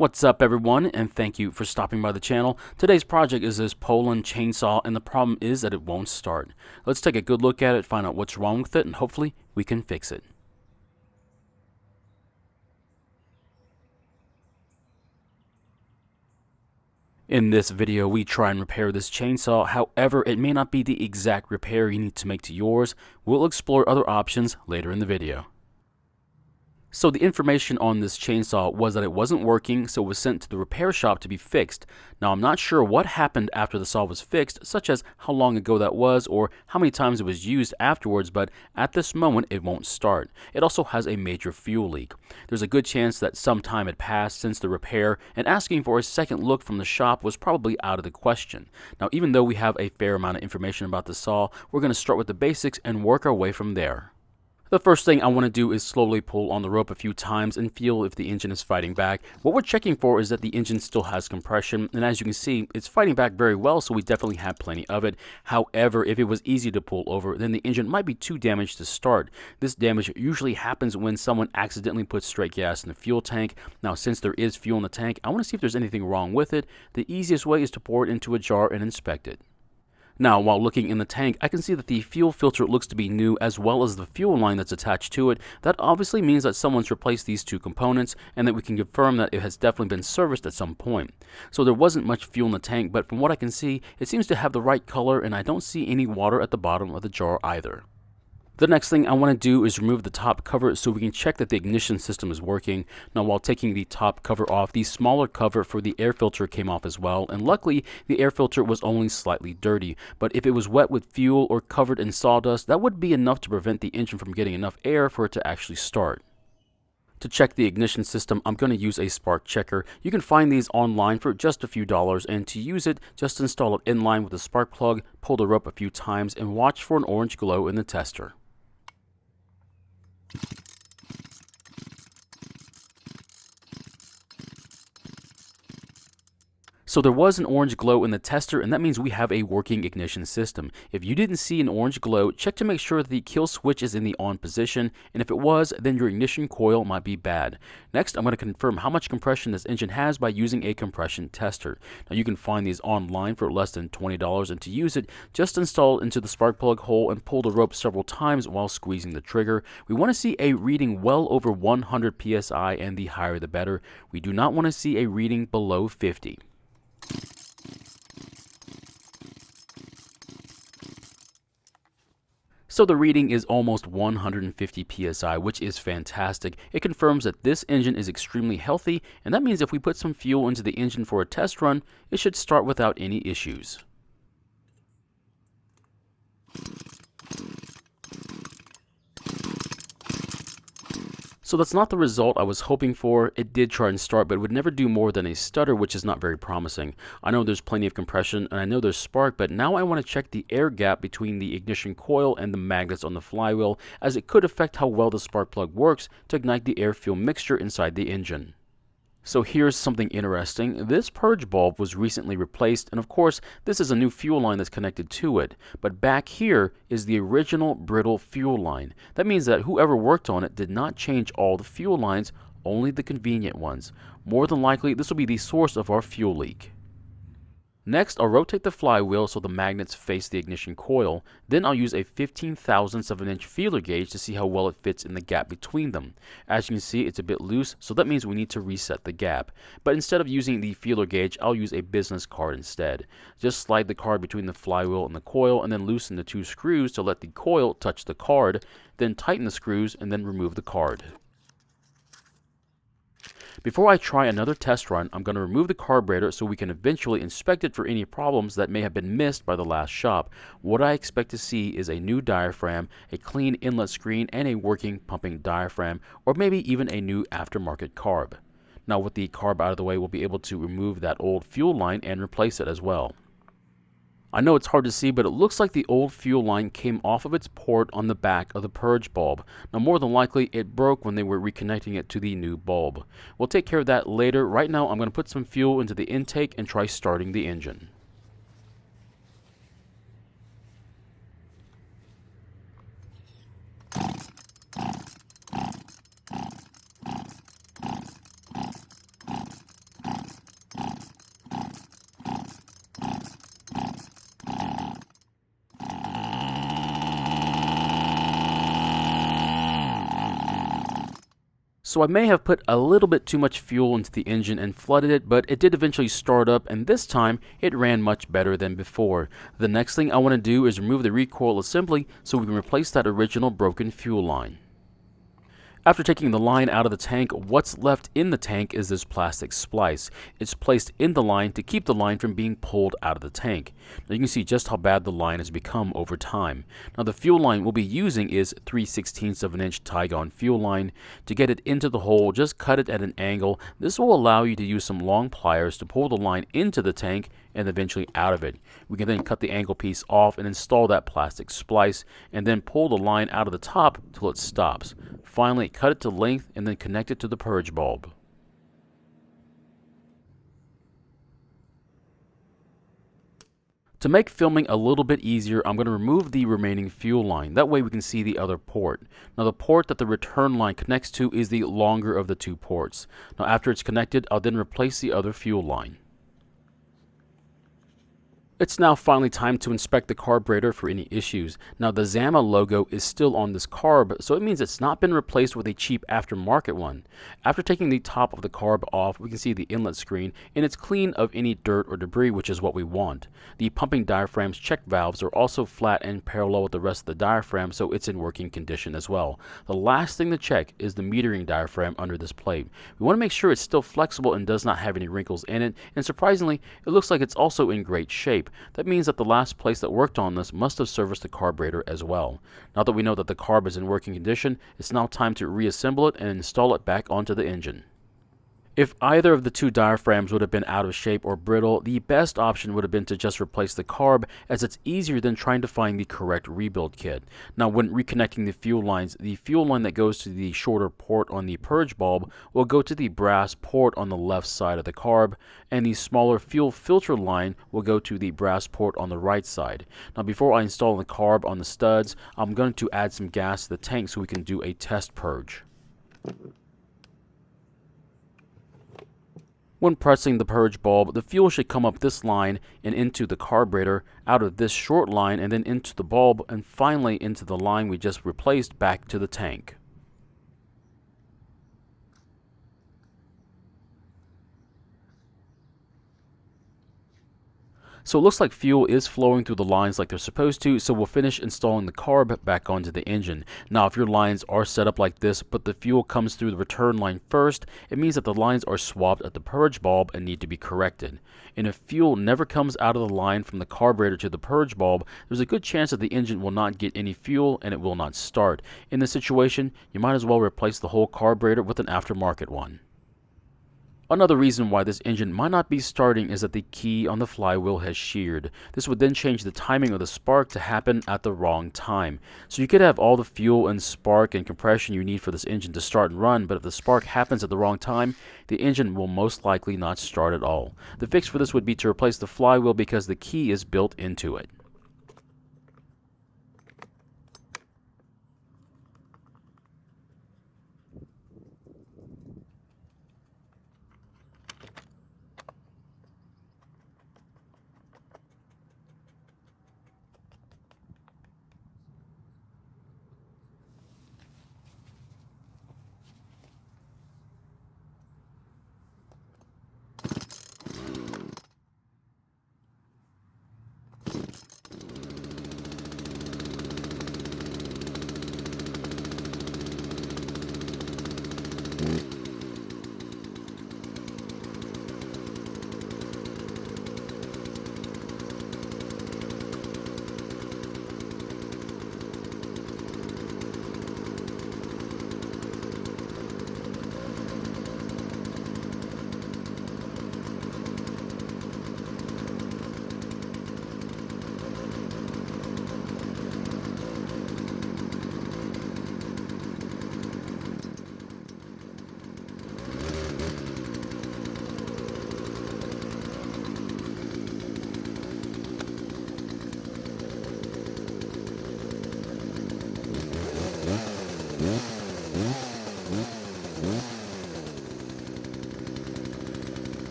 What's up everyone, and thank you for stopping by the channel. Today's project is this Poland chainsaw, and the problem is that it won't start. Let's take a good look at it, find out what's wrong with it, and hopefully we can fix it. In this video, we try and repair this chainsaw. However, it may not be the exact repair you need to make to yours. We'll explore other options later in the video. So the information on this chainsaw was that it wasn't working, so it was sent to the repair shop to be fixed. Now I'm not sure what happened after the saw was fixed, such as how long ago that was or how many times it was used afterwards, but at this moment it won't start. It also has a major fuel leak. There's a good chance that some time had passed since the repair, and asking for a second look from the shop was probably out of the question. Now even though we have a fair amount of information about the saw, we're going to start with the basics and work our way from there. The first thing I want to do is slowly pull on the rope a few times and feel if the engine is fighting back. What we're checking for is that the engine still has compression, and as you can see, it's fighting back very well, so we definitely have plenty of it. However, if it was easy to pull over, then the engine might be too damaged to start. This damage usually happens when someone accidentally puts straight gas in the fuel tank. Now, since there is fuel in the tank, I want to see if there's anything wrong with it. The easiest way is to pour it into a jar and inspect it. Now, while looking in the tank, I can see that the fuel filter looks to be new, as well as the fuel line that's attached to it. That obviously means that someone's replaced these two components, and that we can confirm that it has definitely been serviced at some point. So there wasn't much fuel in the tank, but from what I can see, it seems to have the right color, and I don't see any water at the bottom of the jar either. The next thing I want to do is remove the top cover so we can check that the ignition system is working. Now, while taking the top cover off, the smaller cover for the air filter came off as well, and luckily the air filter was only slightly dirty. But if it was wet with fuel or covered in sawdust, that would be enough to prevent the engine from getting enough air for it to actually start. To check the ignition system, I'm going to use a spark checker. You can find these online for just a few dollars, and to use it, just install it in line with the spark plug, pull the rope a few times, and watch for an orange glow in the tester. So there was an orange glow in the tester, and that means we have a working ignition system. If you didn't see an orange glow, check to make sure that the kill switch is in the on position, and if it was, then your ignition coil might be bad. Next, I'm going to confirm how much compression this engine has by using a compression tester. Now you can find these online for less than $20, and to use it, just install it into the spark plug hole and pull the rope several times while squeezing the trigger. We want to see a reading well over 100 psi, and the higher the better. We do not want to see a reading below 50. So the reading is almost 150 psi, which is fantastic. It confirms that this engine is extremely healthy, and that means if we put some fuel into the engine for a test run, it should start without any issues. So that's not the result I was hoping for. It did try and start, but it would never do more than a stutter, which is not very promising. I know there's plenty of compression, and I know there's spark, but now I want to check the air gap between the ignition coil and the magnets on the flywheel, as it could affect how well the spark plug works to ignite the air-fuel mixture inside the engine. So here's something interesting. This purge bulb was recently replaced, and of course this is a new fuel line that's connected to it, but back here is the original brittle fuel line. That means that whoever worked on it did not change all the fuel lines, only the convenient ones. More than likely this will be the source of our fuel leak. Next, I'll rotate the flywheel so the magnets face the ignition coil. Then I'll use a 15/1000 of an inch feeler gauge to see how well it fits in the gap between them. As you can see, it's a bit loose, so that means we need to reset the gap. But instead of using the feeler gauge, I'll use a business card instead. Just slide the card between the flywheel and the coil, and then loosen the two screws to let the coil touch the card. Then tighten the screws, and then remove the card. Before I try another test run, I'm going to remove the carburetor so we can eventually inspect it for any problems that may have been missed by the last shop. What I expect to see is a new diaphragm, a clean inlet screen, and a working pumping diaphragm, or maybe even a new aftermarket carb. Now with the carb out of the way, we'll be able to remove that old fuel line and replace it as well. I know it's hard to see, but it looks like the old fuel line came off of its port on the back of the purge bulb. Now more than likely it broke when they were reconnecting it to the new bulb. We'll take care of that later. Right now I'm going to put some fuel into the intake and try starting the engine. So I may have put a little bit too much fuel into the engine and flooded it, but it did eventually start up, and this time it ran much better than before. The next thing I want to do is remove the recoil assembly so we can replace that original broken fuel line. After taking the line out of the tank, what's left in the tank is this plastic splice. It's placed in the line to keep the line from being pulled out of the tank. Now you can see just how bad the line has become over time. Now the fuel line we'll be using is 3/16 of an inch Tygon fuel line. To get it into the hole, just cut it at an angle. This will allow you to use some long pliers to pull the line into the tank and eventually out of it. We can then cut the angle piece off and install that plastic splice, and then pull the line out of the top till it stops. Finally, cut it to length and then connect it to the purge bulb. To make filming a little bit easier, I'm going to remove the remaining fuel line. That way we can see the other port. Now the port that the return line connects to is the longer of the two ports. Now after it's connected, I'll then replace the other fuel line. It's now finally time to inspect the carburetor for any issues. Now the Zama logo is still on this carb, so it means it's not been replaced with a cheap aftermarket one. After taking the top of the carb off, we can see the inlet screen, and it's clean of any dirt or debris, which is what we want. The pumping diaphragm's check valves are also flat and parallel with the rest of the diaphragm, so it's in working condition as well. The last thing to check is the metering diaphragm under this plate. We want to make sure it's still flexible and does not have any wrinkles in it, and surprisingly, it looks like it's also in great shape. That means that the last place that worked on this must have serviced the carburetor as well. Now that we know that the carb is in working condition, it's now time to reassemble it and install it back onto the engine. If either of the two diaphragms would have been out of shape or brittle, the best option would have been to just replace the carb, as it's easier than trying to find the correct rebuild kit. Now when reconnecting the fuel lines, the fuel line that goes to the shorter port on the purge bulb will go to the brass port on the left side of the carb, and the smaller fuel filter line will go to the brass port on the right side. Now before I install the carb on the studs, I'm going to add some gas to the tank so we can do a test purge. When pressing the purge bulb, the fuel should come up this line and into the carburetor, out of this short line and then into the bulb, and finally into the line we just replaced back to the tank. So it looks like fuel is flowing through the lines like they're supposed to, so we'll finish installing the carb back onto the engine. Now if your lines are set up like this, but the fuel comes through the return line first, it means that the lines are swapped at the purge bulb and need to be corrected. And if fuel never comes out of the line from the carburetor to the purge bulb, there's a good chance that the engine will not get any fuel and it will not start. In this situation, you might as well replace the whole carburetor with an aftermarket one. Another reason why this engine might not be starting is that the key on the flywheel has sheared. This would then change the timing of the spark to happen at the wrong time. So you could have all the fuel and spark and compression you need for this engine to start and run, but if the spark happens at the wrong time, the engine will most likely not start at all. The fix for this would be to replace the flywheel because the key is built into it.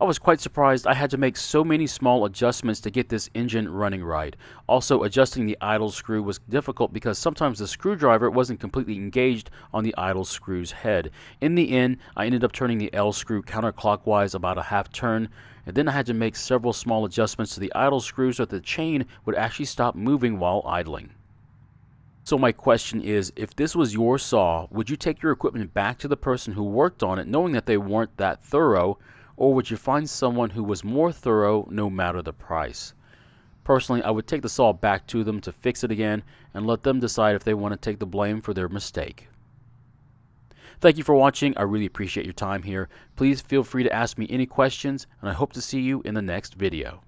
I was quite surprised I had to make so many small adjustments to get this engine running right. Also, adjusting the idle screw was difficult because sometimes the screwdriver wasn't completely engaged on the idle screw's head. In the end, I ended up turning the L screw counterclockwise about a half turn, and then I had to make several small adjustments to the idle screw so that the chain would actually stop moving while idling. So my question is, if this was your saw, would you take your equipment back to the person who worked on it knowing that they weren't that thorough, or would you find someone who was more thorough no matter the price? Personally, I would take the saw back to them to fix it again and let them decide if they want to take the blame for their mistake. Thank you for watching. I really appreciate your time here. Please feel free to ask me any questions, and I hope to see you in the next video.